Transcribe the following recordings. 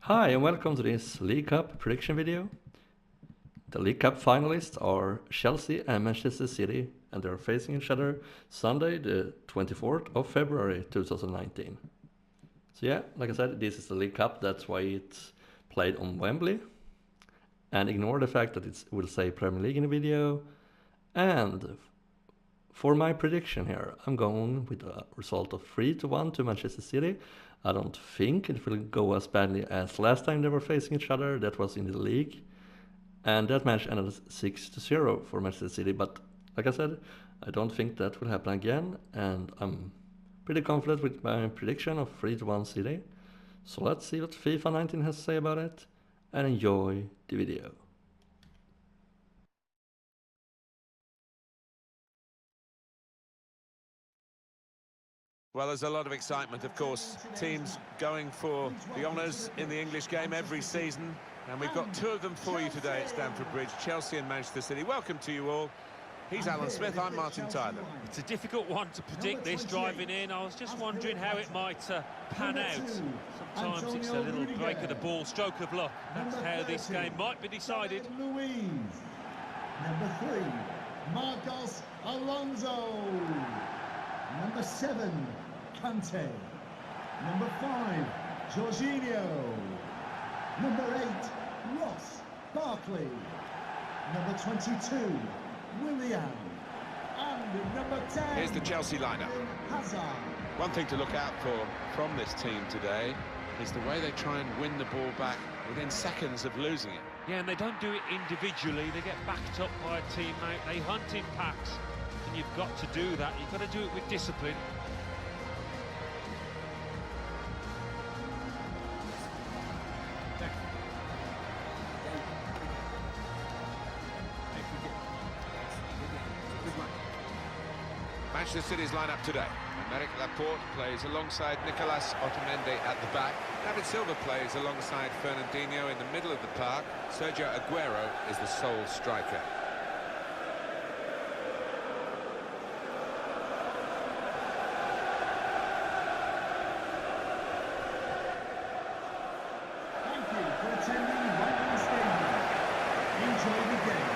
Hi and welcome to this League Cup prediction video. The League Cup finalists are Chelsea and Manchester City, and they're facing each other Sunday the 24th of February 2019. So yeah, like I said, this is the League Cup, that's why it's played on Wembley. And ignore the fact that it will say Premier League in the video. And for my prediction here, I'm going with a result of 3-1 to Manchester City. I don't think it will go as badly as last time they were facing each other. That was in the league. And that match ended 6-0 for Manchester City. But like I said, I don't think that will happen again. And I'm pretty confident with my prediction of 3-1 City. So let's see what FIFA 19 has to say about it. And enjoy the video. Well, there's a lot of excitement, of course. Teams going for the honours in the English game every season. And we've got two of them for you today at Stamford Bridge, Chelsea and Manchester City. Welcome to you all. He's Alan Smith, I'm Martin Tyler. It's a difficult one to predict this driving in. I was just wondering how it might pan out. Sometimes it's a little break of the ball, stroke of luck. That's how this game might be decided. Number 3, Marcos Alonso. Number 7, Kante. Number 5, Jorginho. Number 8, Ross Barkley. Number 22, Willian. And number 10, Here's the Chelsea lineup. Hazard. One thing to look out for from this team today is the way they try and win the ball back within seconds of losing it. Yeah, and they don't do it individually. They get backed up by a teammate. They hunt in packs. And you've got to do that. You've got to do it with discipline. Manchester City's lineup today. Aymeric Laporte plays alongside Nicolas Otamendi at the back. David Silva plays alongside Fernandinho in the middle of the park. Sergio Aguero is the sole striker. Thank you for attending Wembley Stadium. Enjoy the game.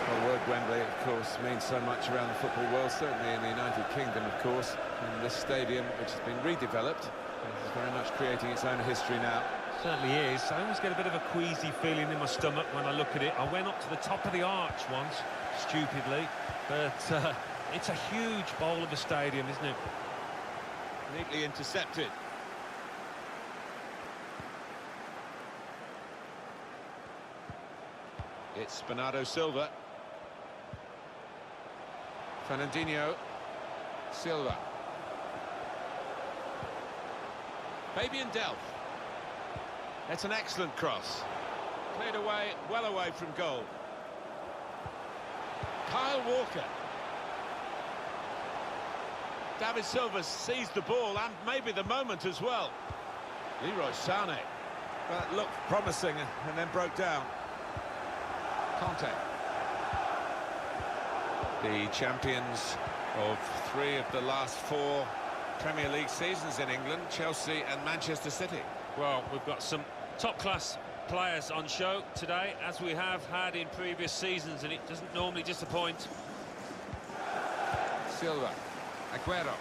Well, the word Wembley, of course, means so much around the football world, certainly in the United Kingdom, of course. And this stadium, which has been redeveloped, is very much creating its own history now. Certainly is. I always get a bit of a queasy feeling in my stomach when I look at it. I went up to the top of the arch once, stupidly, but it's a huge bowl of a stadium, isn't it? Neatly intercepted. It's Bernardo Silva. Fernandinho. Silva. Fabian Delph. It's an excellent cross. Cleared away, well away from goal. Kyle Walker. David Silva seized the ball and maybe the moment as well. Leroy Sané. That looked promising and then broke down. Conte. The champions of 3 of the last 4 Premier League seasons in England, Chelsea and Manchester City. Well, we've got some top-class players on show today, as we have had in previous seasons, and it doesn't normally disappoint. Silva. Aguero.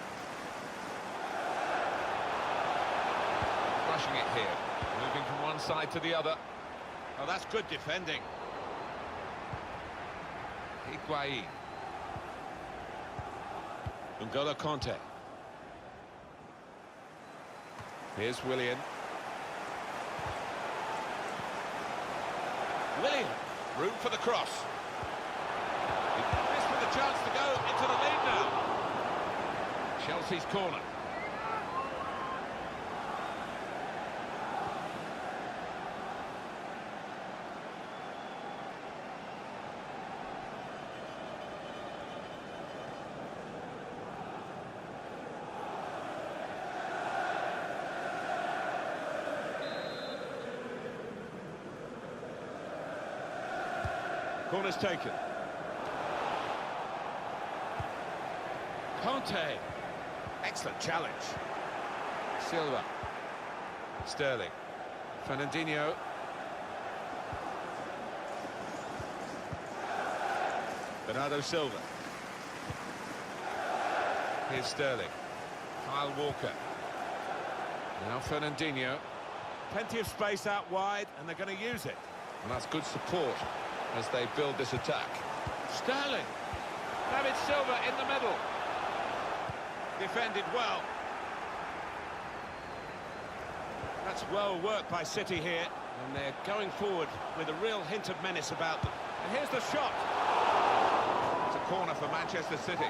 Rushing it here. Moving from one side to the other. Oh, that's good defending. Higuain. N'Golo Conte. Here's Willian. Willian. Room for the cross. This with a chance to go into the lead now. Chelsea's corner. Corner's taken. Conte. Excellent challenge. Silva. Sterling. Fernandinho. Bernardo Silva. Here's Sterling. Kyle Walker. Now Fernandinho. Plenty of space out wide, and they're going to use it. And that's good support as they build this attack. Sterling. David Silva in the middle. Defended well. That's well worked by City here, and they're going forward with a real hint of menace about them. And here's the shot. It's a corner for Manchester City.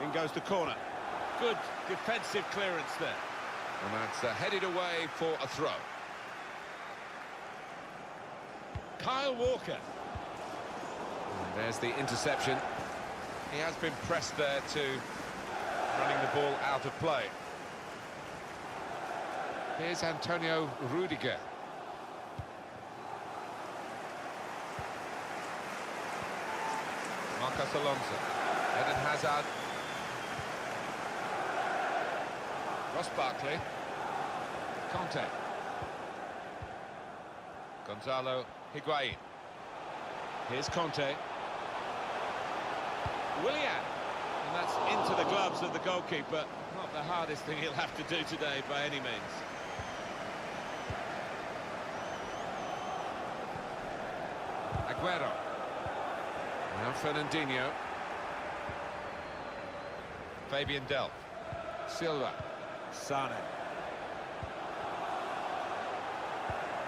In goes the corner. Good defensive clearance there. And that's headed away for a throw. Kyle Walker. And there's the interception. He has been pressed there to running the ball out of play. Here's Antonio Rudiger. Marcos Alonso. Eden Hazard. Ross Barkley. Conte. Gonzalo Higuain. Here's Conte. Willian. And that's into the gloves of the goalkeeper. Not the hardest thing he'll have to do today by any means. Aguero. Now Fernandinho. Fabian Delph. Silva. Sane.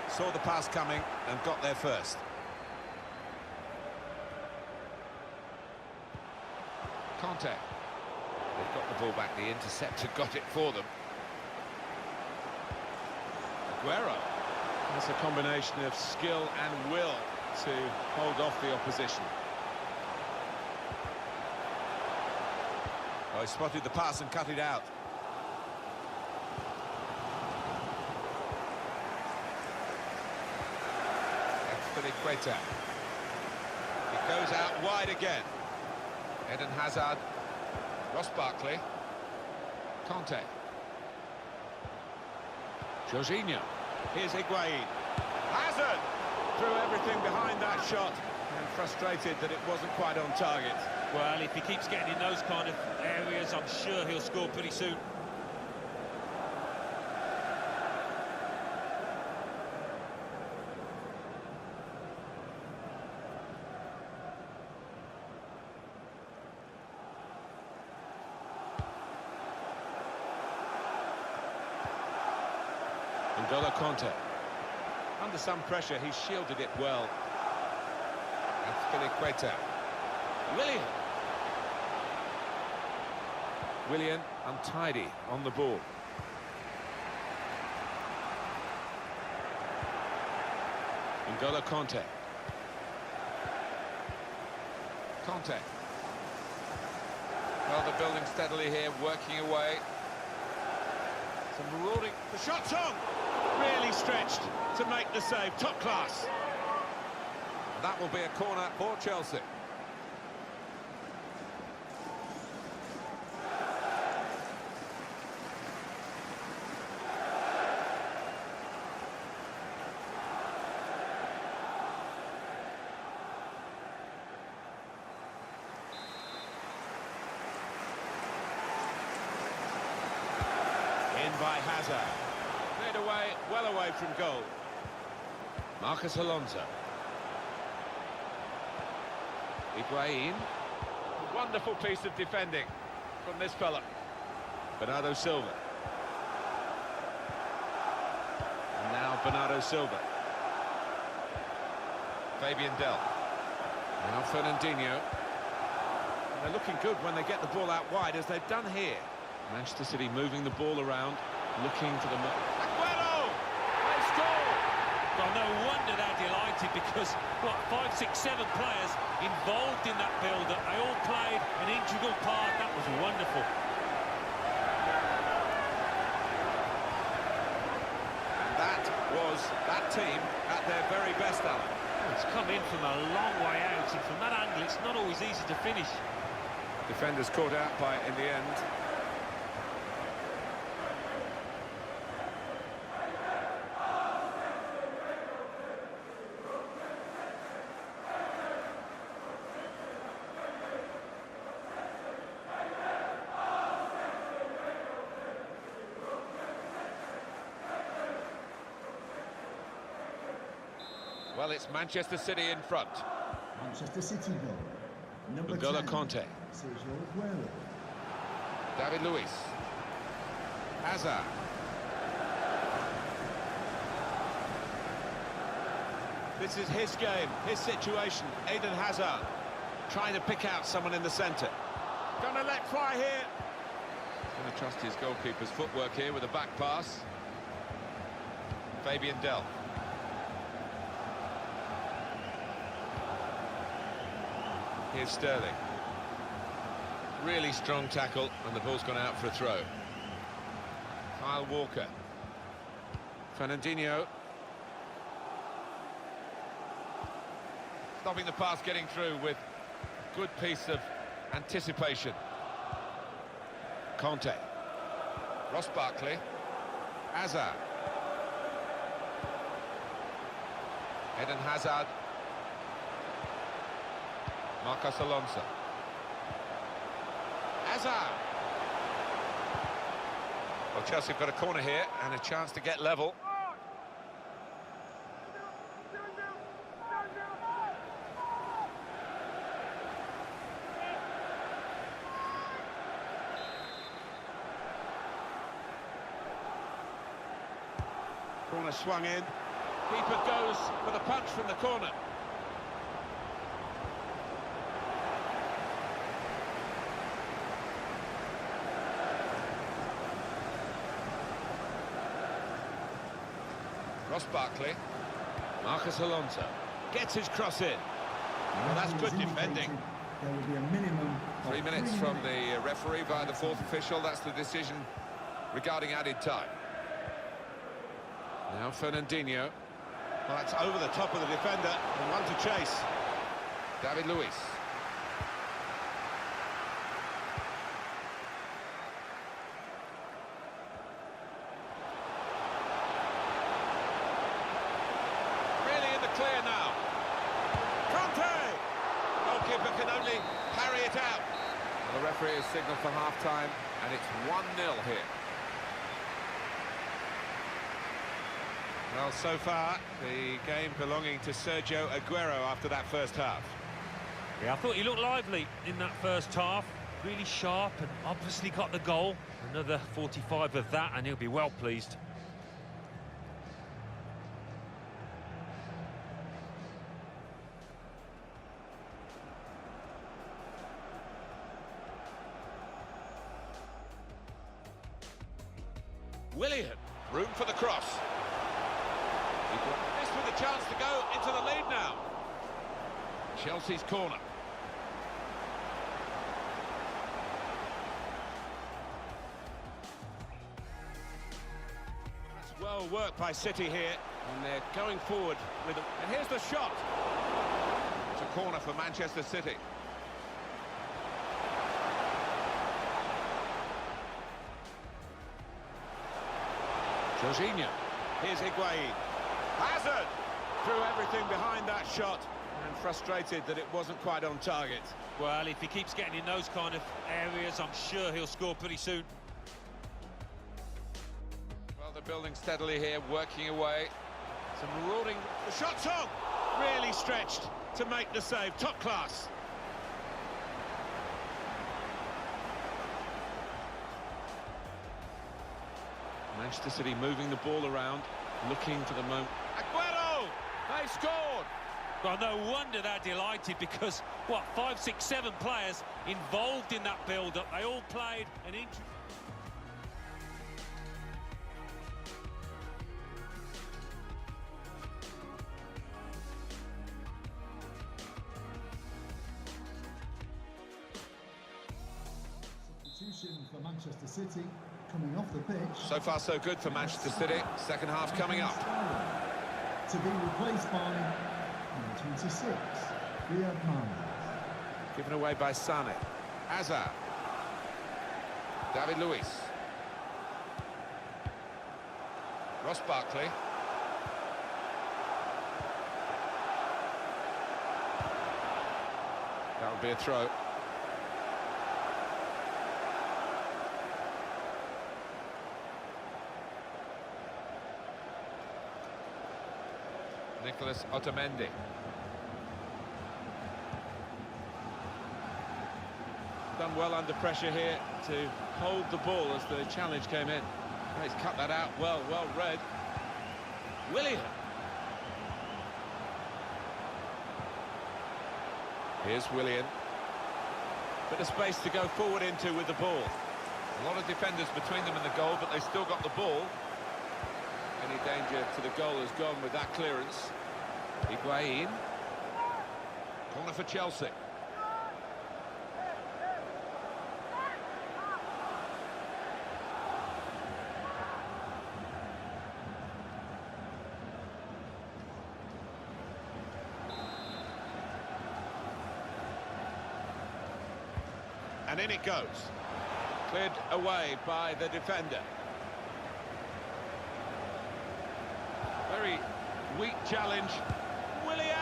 Saw the pass coming and got there first. Conte. They've got the ball back. The interceptor got it for them. Aguero. That's a combination of skill and will to hold off the opposition. Oh, he spotted the pass and cut it out. Equator. It goes out wide again. Eden Hazard. Ross Barkley. Conte. Jorginho. Here's Higuain. Hazard! Threw everything behind that shot and frustrated that it wasn't quite on target. Well, if he keeps getting in those kind of areas, I'm sure he'll score pretty soon. N'Golo Conte. Under some pressure, he shielded it well. That's Equator. Willian untidy on the ball. N'Golo Conte. Conte. Well, they're building steadily here, working away. Some marauding. The shot's on! Really stretched to make the save. Top class. That will be a corner for Chelsea. In by Hazard. Cleared away, well away from goal. Marcos Alonso. Higuain. Wonderful piece of defending from this fella. Bernardo Silva. And now Bernardo Silva. Fabian Delph. Now Fernandinho. They're looking good when they get the ball out wide, as they've done here. Manchester City moving the ball around, looking for the... Aguero! They score! Well, no wonder they're delighted, because, what, 5, 6, 7 players involved in that build-up. They all played an integral part. That was wonderful. team at their very best, Alan. It's come in from a long way out, and from that angle, it's not always easy to finish. Defenders caught out by it in the end. Well, it's Manchester City in front. Manchester City goal. Number N'Golo 10, Conte. Sergio Aguero. David Luiz. Hazard. This is his game, his situation. Eden Hazard trying to pick out someone in the centre. Gonna let fly here. He's gonna trust his goalkeeper's footwork here with a back pass. Fabian Delph. Here's Sterling. Really strong tackle, and the ball's gone out for a throw. Kyle Walker. Fernandinho. Stopping the pass getting through with good piece of anticipation. Conte. Ross Barkley. Hazard. Eden Hazard. Marcos Alonso. Hazard. Well, Chelsea have got a corner here and a chance to get level. Corner swung in. Keeper goes for the punch from the corner. Ross Barkley. Marcos Alonso gets his cross in. Well, that's good defending. There will be a minimum of 3 minutes from the referee via the fourth official. That's the decision regarding added time. Now Fernandinho. Well, that's over the top of the defender and one to chase. David Luiz. Really in the clear now. Conte! Goalkeeper can only parry it out. Well, the referee has signalled for half-time and it's 1-0 here. Well, so far, the game belonging to Sergio Aguero after that first half. Yeah, I thought he looked lively in that first half. Really sharp and obviously got the goal. Another 45 of that and he'll be well pleased. Willian, room for the cross. This with a chance to go into the lead now. Chelsea's corner. That's well worked by City here, and they're going forward with it. And here's the shot. It's a corner for Manchester City. Jorginho. Here's Higuain. Hazard threw everything behind that shot and frustrated that it wasn't quite on target. Well, if he keeps getting in those kind of areas, I'm sure he'll score pretty soon. Well, they're building steadily here, working away. Some roaring. The shot's on! Really stretched to make the save. Top class. Manchester City moving the ball around, looking for the moment. Aguero! They scored! Well, no wonder they're delighted because, what, 5, 6, 7 players involved in that build-up. They all played an inch. Substitution for Manchester City coming off the pitch. So far, so good for Manchester City. Second half coming up. To be replaced by number 26, Riyad Mahrez. Given away by Sane. Hazard. David Luiz. Ross Barkley. That would be a throw. Nicolas Otamendi. Done well under pressure here to hold the ball as the challenge came in. Oh, he's cut that out well read. Willian. Here's Willian. Bit of space to go forward into with the ball. A lot of defenders between them and the goal, but they still got the ball. Any danger to the goal has gone with that clearance. Higuain. Corner for Chelsea. And in it goes. Cleared away by the defender. Very weak challenge. Willian!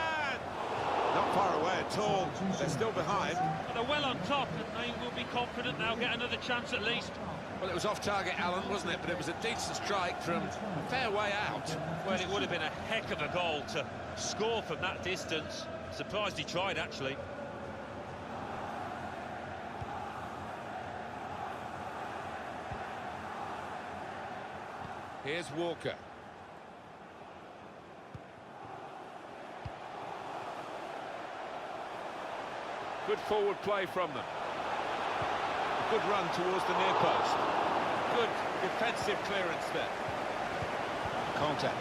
Not far away at all. They're still behind. But they're well on top, and they will be confident they'll get another chance at least. Well, it was off target, Alan, wasn't it? But it was a decent strike from a fair way out. Well, it would have been a heck of a goal to score from that distance. Surprised he tried, actually. Here's Walker. Good forward play from them. A good run towards the near post. Good defensive clearance there. Conte.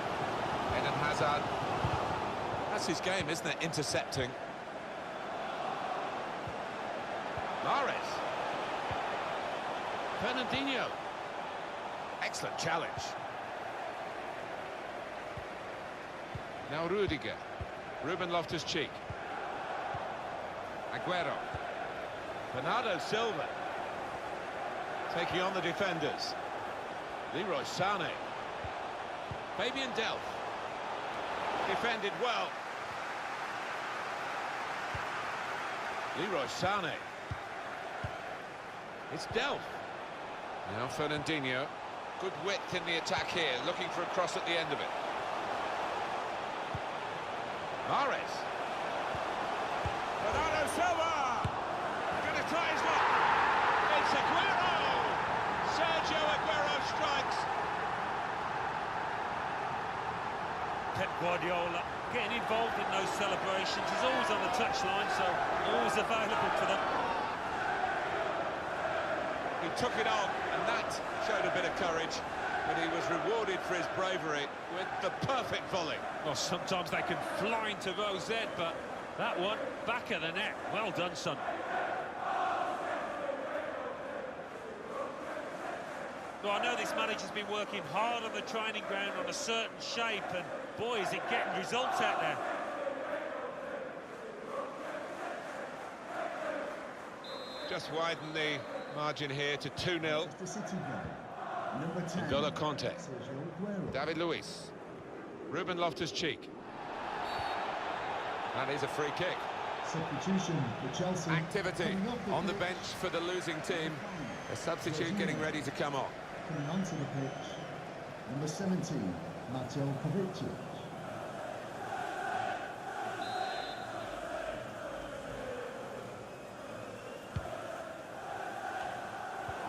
Eden Hazard. That's his game, isn't it? Intercepting. Mahrez. Fernandinho. Excellent challenge. Now Rudiger. Ruben Loftus-Cheek. Aguero. Bernardo Silva. Taking on the defenders. Leroy Sane. Fabian Delph. Defended well. Leroy Sane. It's Delph. Now Fernandinho. Good width in the attack here, looking for a cross at the end of it. Mahrez. Bernardo Silva! Going to try his luck. It's Aguero! Sergio Aguero strikes. Pep Guardiola getting involved in those celebrations. He's always on the touchline, so always available to them. He took it on, and that showed a bit of courage, but he was rewarded for his bravery with the perfect volley. Well, sometimes they can fly into Rose Ed, but that one, back of the net. Well done, son. Well, I know this manager's been working hard on the training ground on a certain shape, and boy, is it getting results out there. Just widen the margin here to 2-0. N'Golo Conte. David Luiz. Ruben Loftus-Cheek. That is a free kick. Substitution for Chelsea. Activity on the bench for the losing team. A substitute getting ready to come on. Coming onto the pitch, number 17, Mateo Kovacic.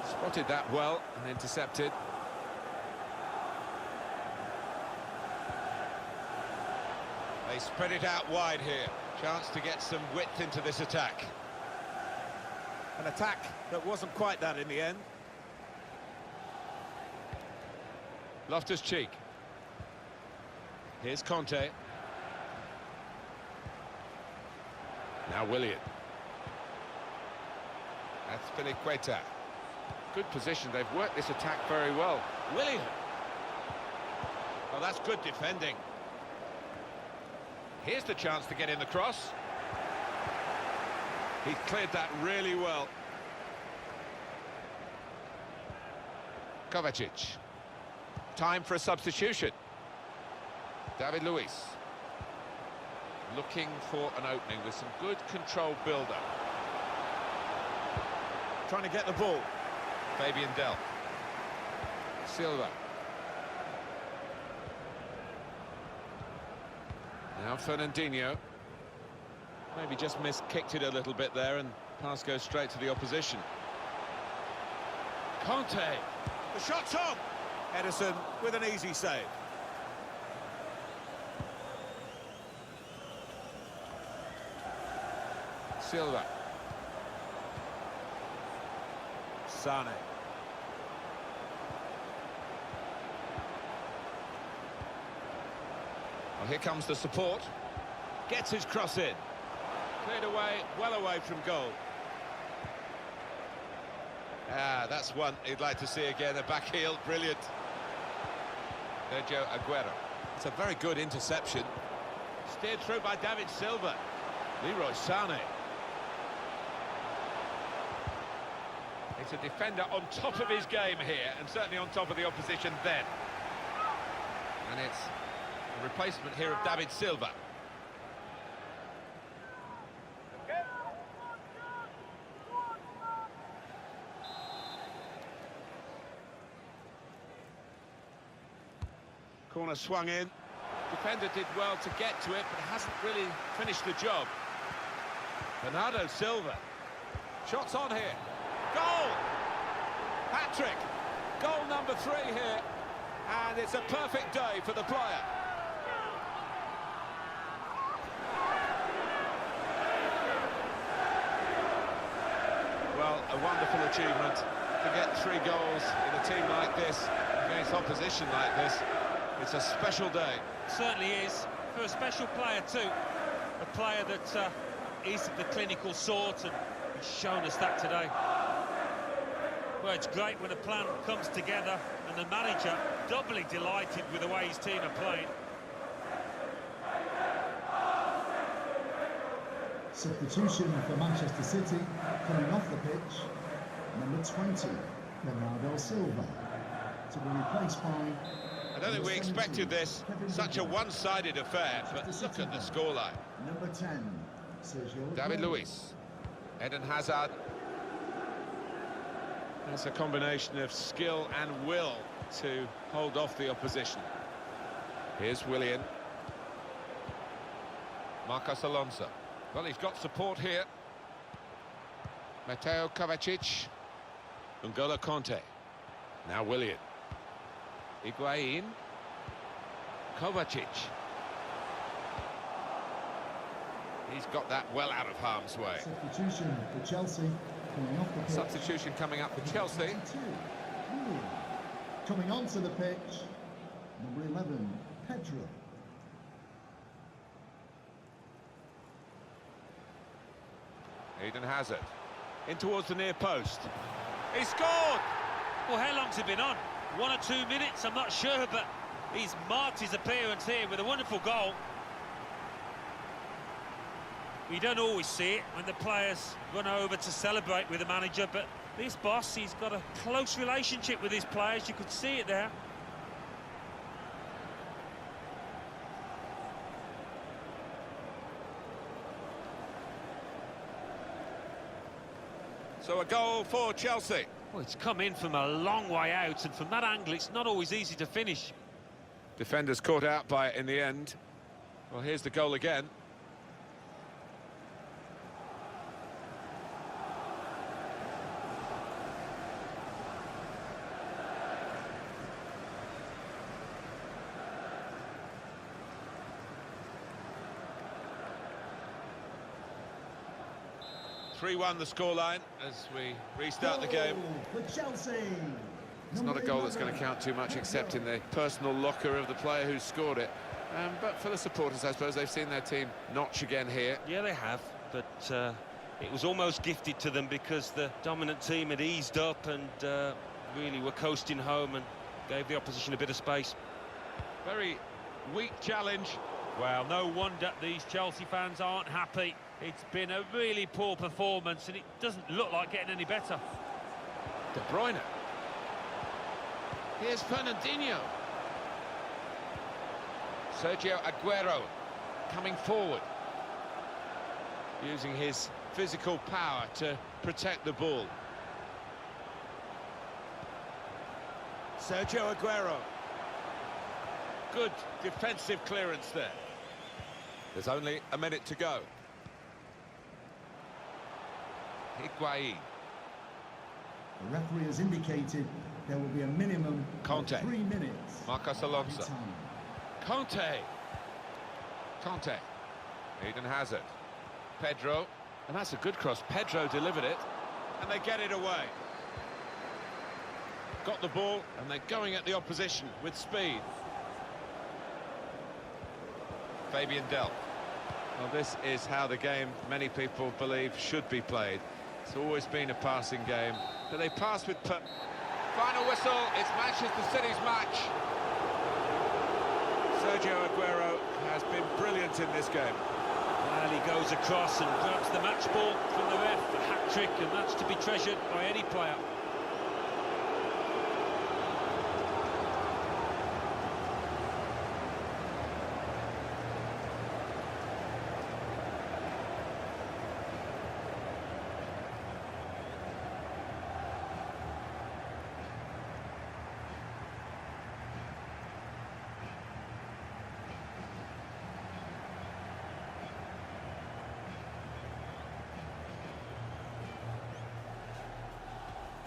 Spotted that well and intercepted. They spread it out wide here. Chance to get some width into this attack. An attack that wasn't quite that in the end. Loftus-Cheek. Here's Conte. Now Willian. That's Filiqueta. Good position. They've worked this attack very well. Willian. Oh, that's good defending. Here's the chance to get in the cross. He cleared that really well. Kovacic. Time for a substitution. David Luiz. Looking for an opening with some good controlled build-up. Trying to get the ball. Fabian Delph. Silva. Now Fernandinho. Maybe just kicked it a little bit there, and pass goes straight to the opposition. Conte. The shot's on. Edison with an easy save. Silva. Sane. Well, here comes the support. Gets his cross in. Cleared away, well away from goal. Ah, that's one he'd like to see again. A back heel, brilliant. Sergio Aguero. It's a very good interception. Steered through by David Silva. Leroy Sane. It's a defender on top of his game here, and certainly on top of the opposition then. And it's a replacement here of David Silva. Corner swung in. Defender did well to get to it, but hasn't really finished the job. Bernardo Silva. Shots on here. Goal! Hat-trick. Goal number 3 here. And it's a perfect day for the player. Well, a wonderful achievement to get 3 goals in a team like this, against opposition like this. It's a special day. Certainly is, for a special player too. A player that is the clinical sort, and he's shown us that today. Well, it's great when a plan comes together, and the manager doubly delighted with the way his team are playing. Substitution for Manchester City, coming off the pitch, number 20, Bernardo Silva, to be replaced by... I don't think we expected this, such a one-sided affair, but look at the scoreline. Number 10, Sergio David Aguero. Luiz, Eden Hazard. That's a combination of skill and will to hold off the opposition. Here's Willian. Marcos Alonso. Well, he's got support here. Mateo Kovacic. N'Golo Conte. Now Willian. Higuain. Kovacic. He's got that well out of harm's way. Substitution for Chelsea, coming off the pitch. Substitution coming up for Chelsea. Willian. Coming onto the pitch, number 11, Pedro. Eden Hazard. In towards the near post. He scored! Well, how long's he been on? 1 or 2 minutes, I'm not sure, but he's marked his appearance here with a wonderful goal. You don't always see it when the players run over to celebrate with the manager, but this boss, he's got a close relationship with his players. You could see it there. So a goal for Chelsea. Well, it's come in from a long way out, and from that angle, it's not always easy to finish. Defenders caught out by it in the end. Well, here's the goal again. (3-1) the scoreline as we restart the game. For Chelsea. It's not a goal that's going to count too much, except in the personal locker of the player who scored it. But for the supporters, I suppose, they've seen their team notch again here. Yeah, they have, but it was almost gifted to them because the dominant team had eased up and really were coasting home and gave the opposition a bit of space. Very weak challenge, Well, no wonder these Chelsea fans aren't happy. It's been a really poor performance and it doesn't look like getting any better. De Bruyne. Here's Fernandinho. Sergio Aguero coming forward, using his physical power to protect the ball. Sergio Aguero. Good defensive clearance there. There's only a minute to go. Higuain. The referee has indicated there will be a minimum Conte. of 3 minutes. Marcos Alonso. Conte. Eden Hazard. Pedro. And that's a good cross. Pedro delivered it. And they get it away. Got the ball and they're going at the opposition with speed. Fabian Delph. Well, this is how the game, many people believe, should be played. It's always been a passing game, but they pass with... Final whistle, it's Manchester City's match. Sergio Aguero has been brilliant in this game. Well, he goes across and grabs the match ball from the ref, a hat-trick, and that's to be treasured by any player.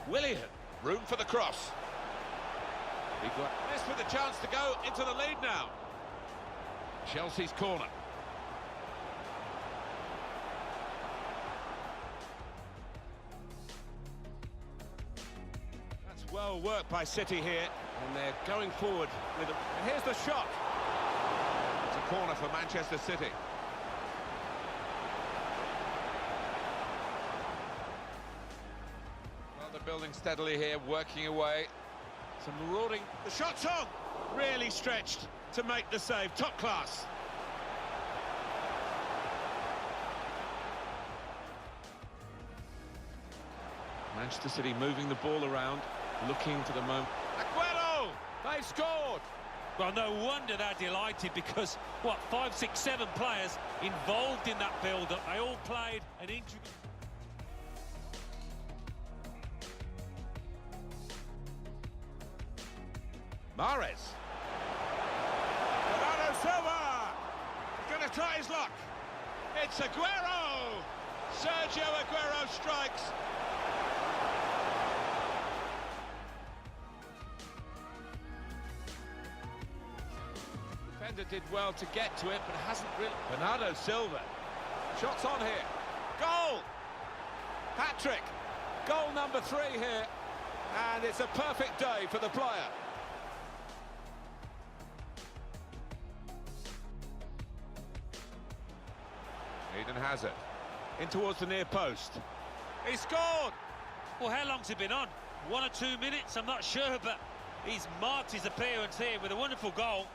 Willian, room for the cross. This with a chance to go into the lead now. Chelsea's corner. That's well worked by City here, and they're going forward with a... And here's the shot. It's a corner for Manchester City. Building steadily here, working away. Some marauding. The shot's on! Really stretched to make the save. Top class. Manchester City moving the ball around, looking for the moment. Aguero! They've scored! Well, no wonder they're delighted because, 5, 6, 7 players involved in that build-up. They all played an intricate... Mahrez. Bernardo Silva! Gonna try his luck. It's Aguero! Sergio Aguero strikes. Defender did well to get to it, but hasn't really... Bernardo Silva. Shots on here. Goal! Hat-trick. Goal number 3 here. And it's a perfect day for the player. Eden Hazard in towards the near post. He scored! Well, how long's it been on? 1 or 2 minutes, I'm not sure, but he's marked his appearance here with a wonderful goal.